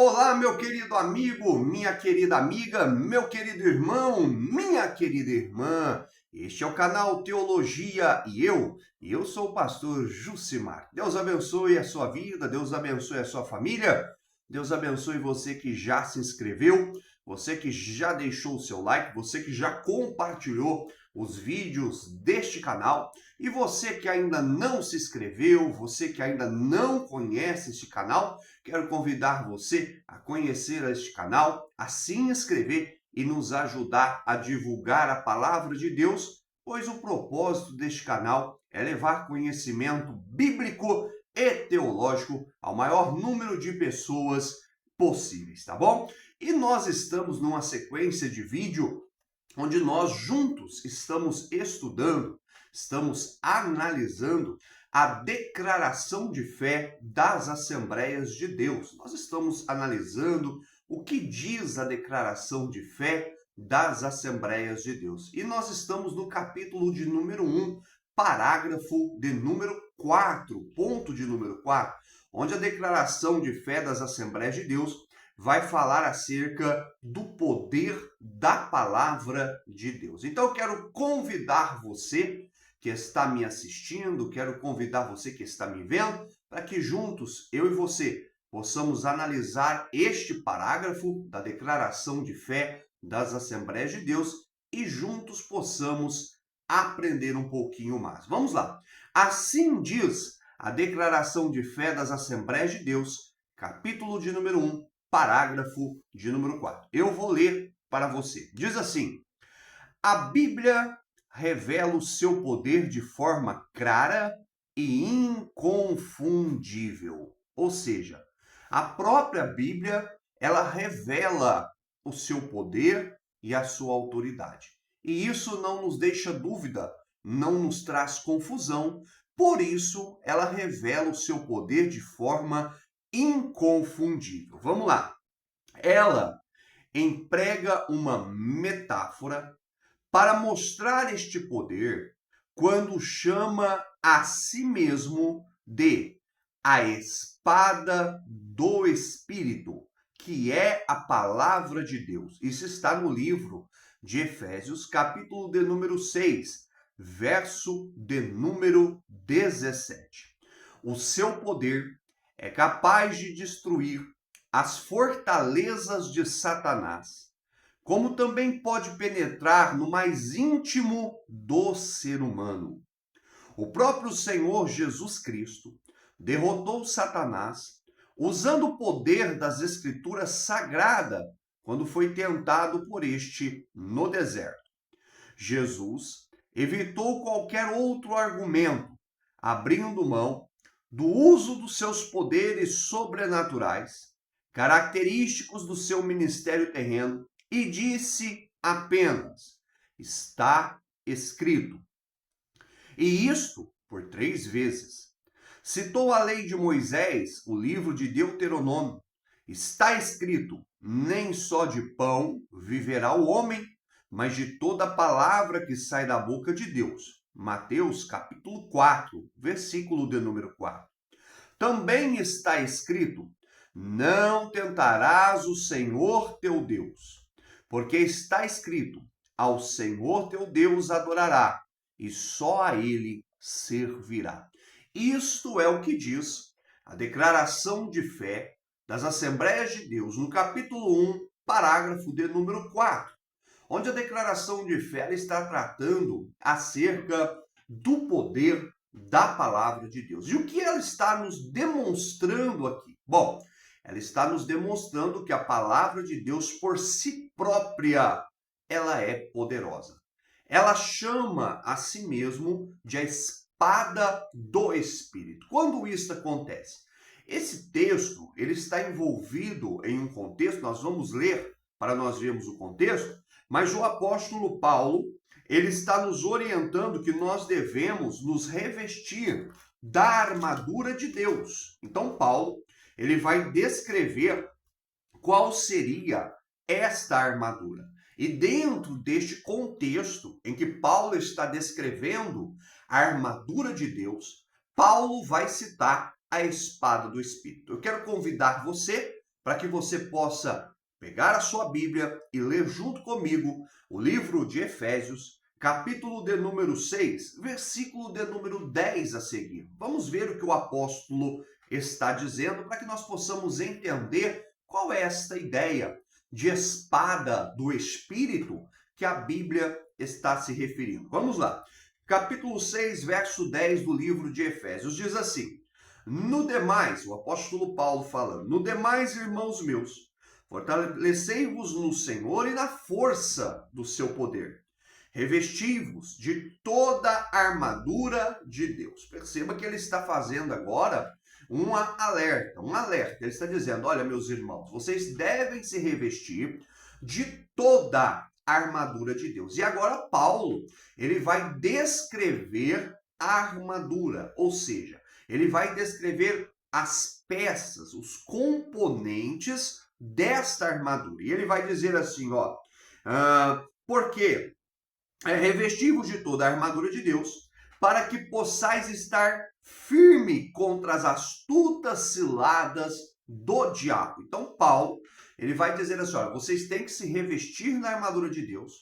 Olá, meu querido amigo, minha querida amiga, meu querido irmão, minha querida irmã. Este é o canal Teologia e eu sou o pastor Jucimar. Deus abençoe a sua vida, Deus abençoe a sua família, Deus abençoe você que já se inscreveu, você que já deixou o seu like, você que já compartilhou os vídeos deste canal e você que ainda não se inscreveu, você que ainda não conhece este canal. Quero convidar você a conhecer este canal, a se inscrever e nos ajudar a divulgar a palavra de Deus, pois o propósito deste canal é levar conhecimento bíblico e teológico ao maior número de pessoas possíveis, tá bom? E nós estamos numa sequência de vídeo onde nós juntos estamos estudando, estamos analisando a declaração de fé das Assembleias de Deus. Nós estamos analisando o que diz a declaração de fé das Assembleias de Deus. E nós estamos no capítulo de número 1, parágrafo de número 4, ponto de número 4, onde a declaração de fé das Assembleias de Deus vai falar acerca do poder da palavra de Deus. Então eu quero convidar você que está me assistindo, quero convidar você que está me vendo, para que juntos, eu e você, possamos analisar este parágrafo da declaração de fé das Assembleias de Deus e juntos possamos aprender um pouquinho mais. Vamos lá. Assim diz a declaração de fé das Assembleias de Deus, capítulo de número 1, parágrafo de número 4. Eu vou ler para você. Diz assim: a Bíblia revela o seu poder de forma clara e inconfundível. Ou seja, a própria Bíblia, ela revela o seu poder e a sua autoridade. E isso não nos deixa dúvida, não nos traz confusão, por isso ela revela o seu poder de forma inconfundível. Vamos lá. Ela emprega uma metáfora para mostrar este poder quando chama a si mesmo de a espada do Espírito, que é a palavra de Deus. Isso está no livro de Efésios, capítulo de número 6, verso de número 17. O seu poder é capaz de destruir as fortalezas de Satanás, como também pode penetrar no mais íntimo do ser humano. O próprio Senhor Jesus Cristo derrotou Satanás usando o poder das Escrituras sagradas quando foi tentado por este no deserto. Jesus evitou qualquer outro argumento, abrindo mão do uso dos seus poderes sobrenaturais, característicos do seu ministério terreno, e disse apenas: está escrito. E isto por 3 vezes. Citou a lei de Moisés, o livro de Deuteronômio. Está escrito: nem só de pão viverá o homem, mas de toda palavra que sai da boca de Deus. Mateus capítulo 4, versículo de número 4. Também está escrito: não tentarás o Senhor teu Deus, porque está escrito: ao Senhor teu Deus adorará, e só a ele servirá. Isto é o que diz a declaração de fé das Assembleias de Deus, no capítulo 1, parágrafo de número 4, onde a declaração de fé está tratando acerca do poder da palavra de Deus. E o que ela está nos demonstrando aqui? Bom, ela está nos demonstrando que a palavra de Deus por si própria, ela é poderosa. Ela chama a si mesmo de a espada do Espírito. Quando isso acontece? Esse texto, ele está envolvido em um contexto, nós vamos ler para nós vermos o contexto, mas o apóstolo Paulo, ele está nos orientando que nós devemos nos revestir da armadura de Deus. Então, Paulo, ele vai descrever qual seria esta armadura. E dentro deste contexto em que Paulo está descrevendo a armadura de Deus, Paulo vai citar a espada do Espírito. Eu quero convidar você para que você possa pegar a sua Bíblia e ler junto comigo o livro de Efésios, capítulo de número 6, versículo de número 10 a seguir. Vamos ver o que o apóstolo está dizendo para que nós possamos entender qual é esta ideia de espada do Espírito que a Bíblia está se referindo. Vamos lá. Capítulo 6, verso 10 do livro de Efésios diz assim: No demais, o apóstolo Paulo falando, no demais, irmãos meus, fortalecei-vos no Senhor e na força do seu poder. Revesti-vos de toda a armadura de Deus. Perceba que ele está fazendo agora um alerta. Ele está dizendo, olha, meus irmãos, vocês devem se revestir de toda a armadura de Deus. E agora Paulo, ele vai descrever a armadura, ou seja, ele vai descrever as peças, os componentes desta armadura. E ele vai dizer assim, ó, porque revesti-vos de toda a armadura de Deus, para que possais estar firme contra as astutas ciladas do diabo. Então, Paulo, ele vai dizer assim, olha, vocês têm que se revestir na armadura de Deus,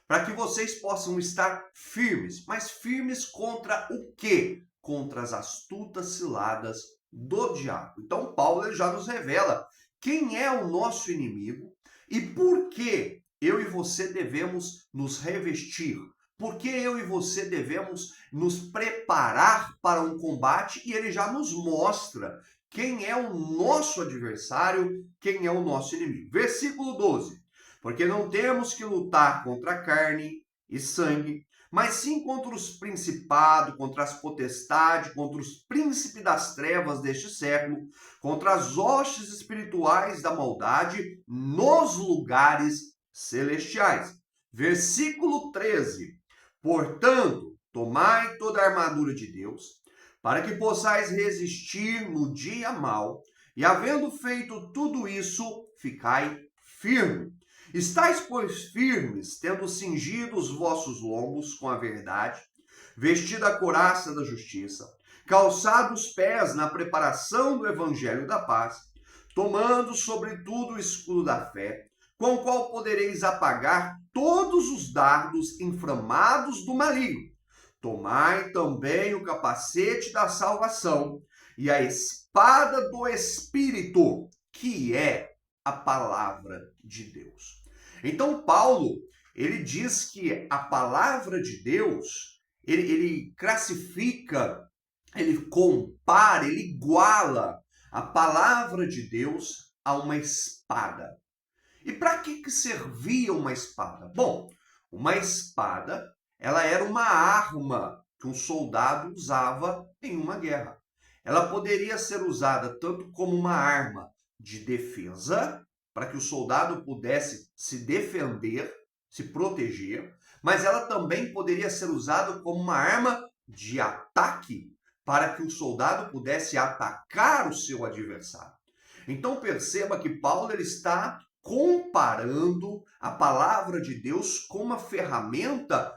para que vocês possam estar firmes. Mas firmes contra o quê? Contra as astutas ciladas do diabo. Então, Paulo ele já nos revela quem é o nosso inimigo e por que eu e você devemos nos revestir. Por que eu e você devemos nos preparar para um combate? E ele já nos mostra quem é o nosso adversário, quem é o nosso inimigo. Versículo 12. Porque não temos que lutar contra a carne e sangue, mas sim contra os principados, contra as potestades, contra os príncipes das trevas deste século, contra as hostes espirituais da maldade nos lugares celestiais. Versículo 13. Portanto, tomai toda a armadura de Deus, para que possais resistir no dia mau, e havendo feito tudo isso, ficai firme. Estais, pois, firmes, tendo cingido os vossos lombos com a verdade, vestida a couraça da justiça, calçados os pés na preparação do evangelho da paz, tomando sobretudo o escudo da fé, com o qual podereis apagar todos os dardos inflamados do maligno. Tomai também o capacete da salvação e a espada do Espírito, que é a palavra de Deus. Então, Paulo, ele diz que a palavra de Deus, ele classifica, ele compara, ele iguala a palavra de Deus a uma espada. E para que servia uma espada? Bom, uma espada, ela era uma arma que um soldado usava em uma guerra. Ela poderia ser usada tanto como uma arma de defesa, para que o soldado pudesse se defender, se proteger, mas ela também poderia ser usada como uma arma de ataque, para que o soldado pudesse atacar o seu adversário. Então perceba que Paulo ele está comparando a palavra de Deus com uma ferramenta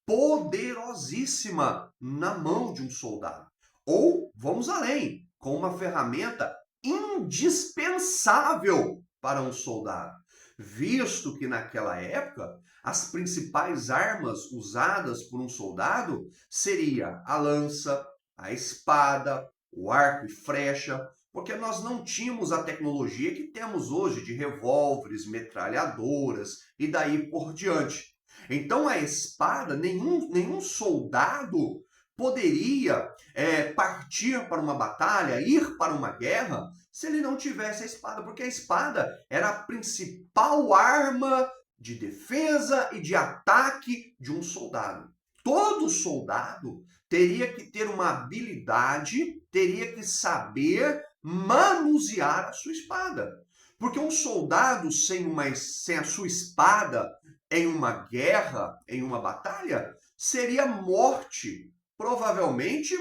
poderosíssima na mão de um soldado. Ou, vamos além, com uma ferramenta indispensável para um soldado, visto que naquela época as principais armas usadas por um soldado seria a lança, a espada, o arco e flecha, porque nós não tínhamos a tecnologia que temos hoje de revólveres, metralhadoras e daí por diante. Então a espada, nenhum soldado poderia partir para uma batalha, ir para uma guerra, se ele não tivesse a espada, porque a espada era a principal arma de defesa e de ataque de um soldado. Todo soldado teria que ter uma habilidade, teria que saber manusear a sua espada. Porque um soldado sem a sua espada em uma guerra, em uma batalha, seria morte, provavelmente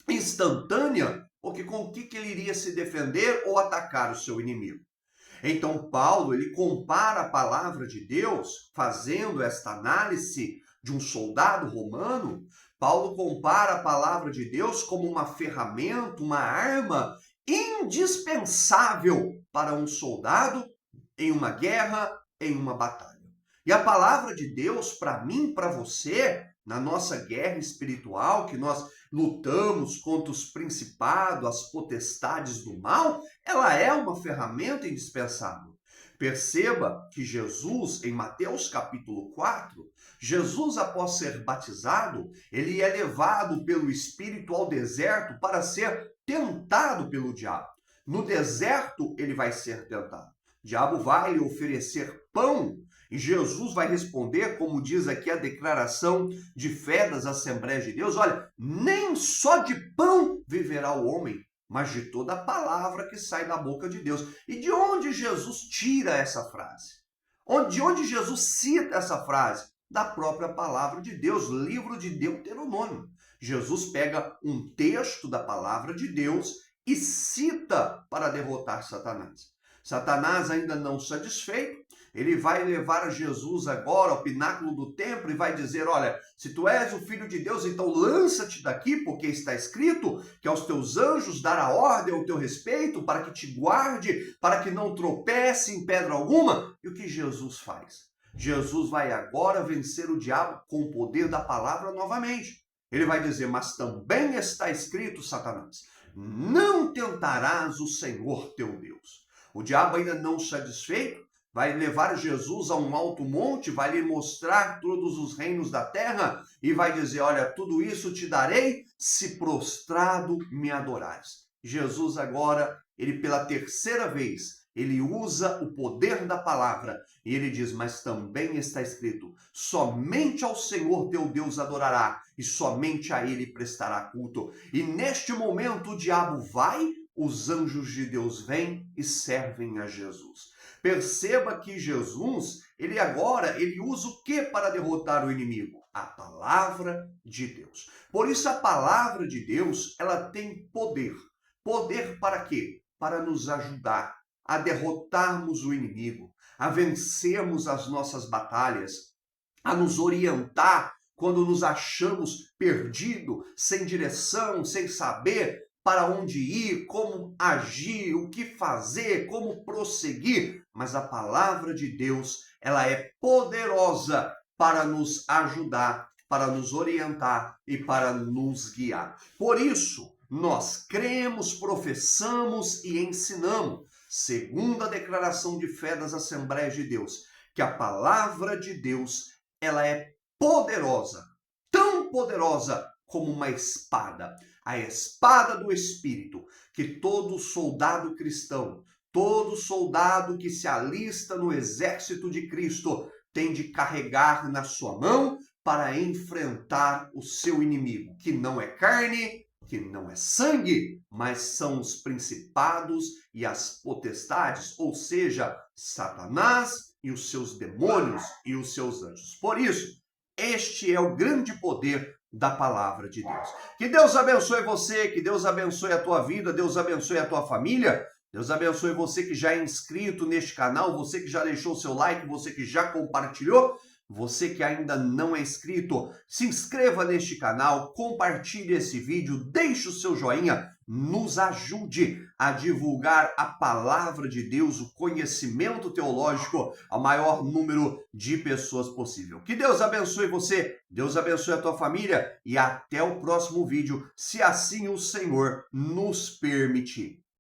instantânea, porque com o que ele iria se defender ou atacar o seu inimigo. Então Paulo, ele compara a palavra de Deus, fazendo esta análise de um soldado romano, Paulo compara a palavra de Deus como uma ferramenta, uma arma indispensável para um soldado em uma guerra, em uma batalha. E a palavra de Deus, para mim, para você, na nossa guerra espiritual, que nós lutamos contra os principados, as potestades do mal, ela é uma ferramenta indispensável. Perceba que Jesus, em Mateus capítulo 4, Jesus, após ser batizado, ele é levado pelo Espírito ao deserto para ser tentado pelo diabo. No deserto, ele vai ser tentado. O diabo vai lhe oferecer pão e Jesus vai responder, como diz aqui a declaração de fé das Assembleias de Deus, olha, nem só de pão viverá o homem, mas de toda a palavra que sai da boca de Deus. E de onde Jesus tira essa frase? De onde Jesus cita essa frase? Da própria palavra de Deus, livro de Deuteronômio. Jesus pega um texto da palavra de Deus e cita para derrotar Satanás. Satanás, ainda não satisfeito, ele vai levar Jesus agora ao pináculo do templo e vai dizer, olha, se tu és o Filho de Deus, então lança-te daqui, porque está escrito que aos teus anjos dará ordem ao teu respeito, para que te guarde, para que não tropece em pedra alguma. E o que Jesus faz? Jesus vai agora vencer o diabo com o poder da palavra novamente. Ele vai dizer, mas também está escrito, Satanás, não tentarás o Senhor teu Deus. O diabo, ainda não satisfeito, vai levar Jesus a um alto monte, vai lhe mostrar todos os reinos da terra e vai dizer, olha, tudo isso te darei se prostrado me adorares. Jesus agora, ele pela terceira vez, ele usa o poder da palavra e ele diz, mas também está escrito, somente ao Senhor teu Deus adorará e somente a ele prestará culto. E neste momento o diabo vai, os anjos de Deus vêm e servem a Jesus. Perceba que Jesus, ele usa o que para derrotar o inimigo? A palavra de Deus. Por isso a palavra de Deus, ela tem poder. Poder para quê? Para nos ajudar a derrotarmos o inimigo, a vencermos as nossas batalhas, a nos orientar quando nos achamos perdidos, sem direção, sem saber para onde ir, como agir, o que fazer, como prosseguir. Mas a palavra de Deus, ela é poderosa para nos ajudar, para nos orientar e para nos guiar. Por isso, nós cremos, professamos e ensinamos, segundo a declaração de fé das Assembleias de Deus, que a palavra de Deus, ela é poderosa, tão poderosa como uma espada, a espada do Espírito, que todo soldado cristão, todo soldado que se alista no exército de Cristo tem de carregar na sua mão para enfrentar o seu inimigo, que não é carne, que não é sangue, mas são os principados e as potestades, ou seja, Satanás e os seus demônios e os seus anjos. Por isso, este é o grande poder da palavra de Deus. Que Deus abençoe você, que Deus abençoe a tua vida, Deus abençoe a tua família, Deus abençoe você que já é inscrito neste canal, você que já deixou seu like, você que já compartilhou, você que ainda não é inscrito, se inscreva neste canal, compartilhe esse vídeo, deixe o seu joinha, nos ajude a divulgar a palavra de Deus, o conhecimento teológico ao maior número de pessoas possível. Que Deus abençoe você, Deus abençoe a tua família e até o próximo vídeo, se assim o Senhor nos permitir.